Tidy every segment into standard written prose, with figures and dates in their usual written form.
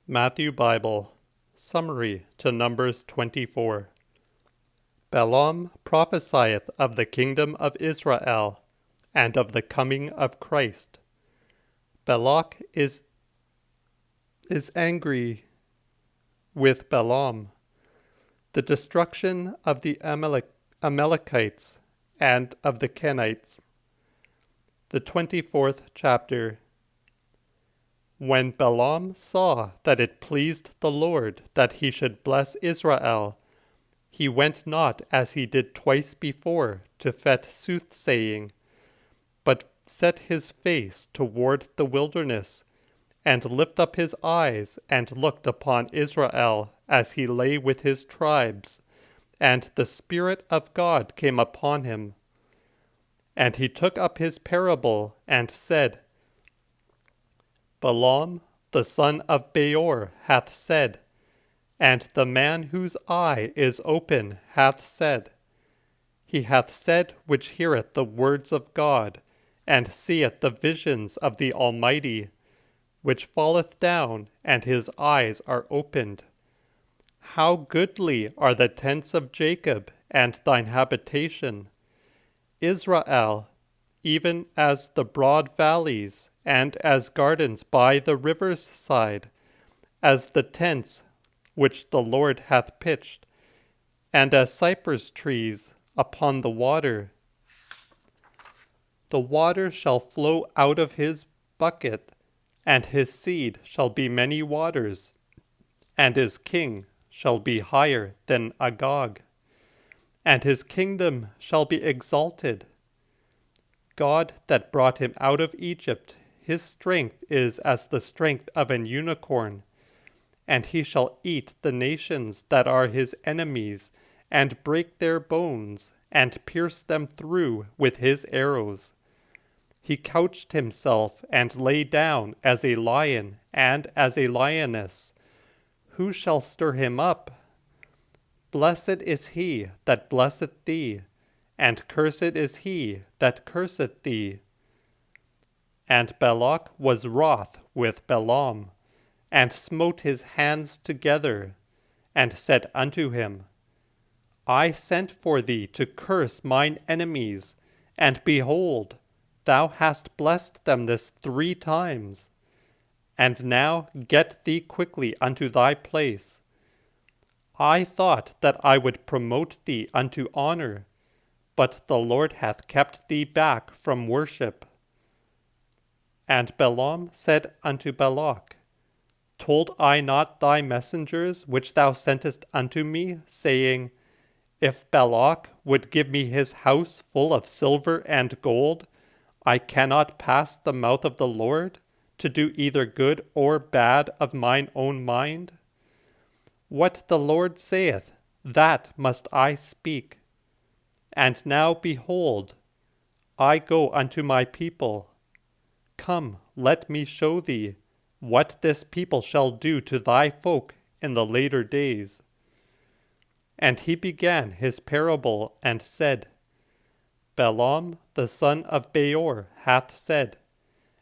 Matthew Bible Summary to Numbers 24. Balaam prophesieth of the kingdom of Israel, and of the coming of Christ. Balak is angry with Balaam. The destruction of the Amalekites and of the Kenites. The 24th chapter. When Balaam saw that it pleased the Lord that he should bless Israel, he went not as he did twice before to fet soothsaying, but set his face toward the wilderness, and lift up his eyes, and looked upon Israel as he lay with his tribes, and the Spirit of God came upon him. And he took up his parable, and said, Balaam the son of Beor hath said, and the man whose eye is open hath said, he hath said which heareth the words of God, and seeth the visions of the Almighty, which falleth down, and his eyes are opened. How goodly are the tents of Jacob, and thine habitation, Israel, even as the broad valleys, and as gardens by the river's side, as the tents which the Lord hath pitched, and as cypress trees upon the water. The water shall flow out of his bucket, and his seed shall be many waters, and his king shall be higher than Agag, and his kingdom shall be exalted. God that brought him out of Egypt, his strength is as the strength of an unicorn, and he shall eat the nations that are his enemies, and break their bones, and pierce them through with his arrows. He couched himself, and lay down as a lion and as a lioness. Who shall stir him up? Blessed is he that blesseth thee, and cursed is he that curseth thee. And Balak was wroth with Balaam, and smote his hands together, and said unto him, I sent for thee to curse mine enemies, and behold, thou hast blessed them this 3 times. And now get thee quickly unto thy place. I thought that I would promote thee unto honor, but the Lord hath kept thee back from worship. And Balaam said unto Balak, Told I not thy messengers which thou sentest unto me, saying, If Balak would give me his house full of silver and gold, I cannot pass the mouth of the Lord, to do either good or bad of mine own mind? What the Lord saith, that must I speak. And now behold, I go unto my people. Come, let me show thee what this people shall do to thy folk in the later days. And he began his parable, and said, Balaam the son of Beor hath said,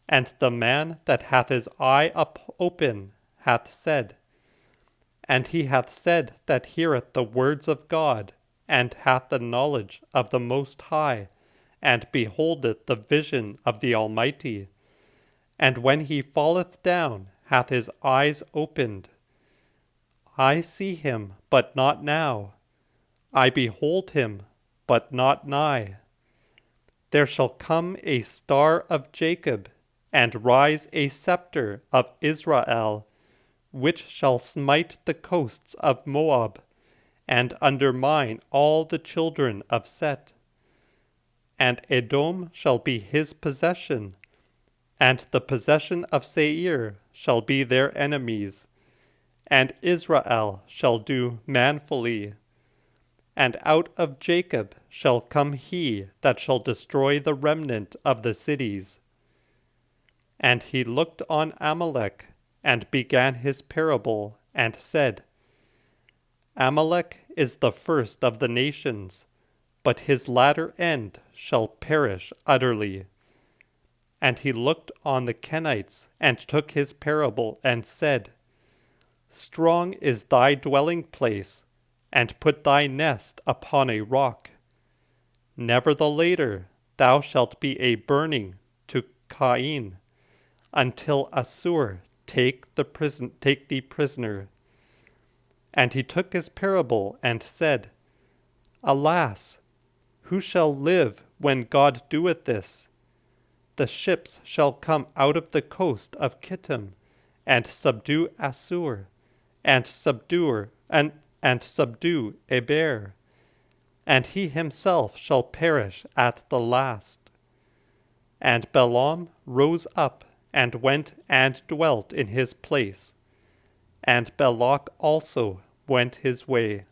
and the man that hath his eye open hath said, and he hath said that heareth the words of God, and hath the knowledge of the Most High, and beholdeth the vision of the Almighty. And when he falleth down, hath his eyes opened. I see him, but not now. I behold him, but not nigh. There shall come a star of Jacob, and rise a scepter of Israel, which shall smite the coasts of Moab, and undermine all the children of Set. And Edom shall be his possession, and the possession of Seir shall be their enemies, and Israel shall do manfully. And out of Jacob shall come he that shall destroy the remnant of the cities. And he looked on Amalek, and began his parable, and said, Amalek is the first of the nations, but his latter end shall perish utterly. And he looked on the Kenites, and took his parable, and said, Strong is thy dwelling place, and put thy nest upon a rock. Never the later thou shalt be a burning to Cain, until Assur take thee prisoner. And he took his parable and said, Alas, who shall live when God doeth this? The ships shall come out of the coast of Kittim, and subdue Assur, and subdue Eber, and he himself shall perish at the last. And Balaam rose up and went and dwelt in his place, and Balak also went his way.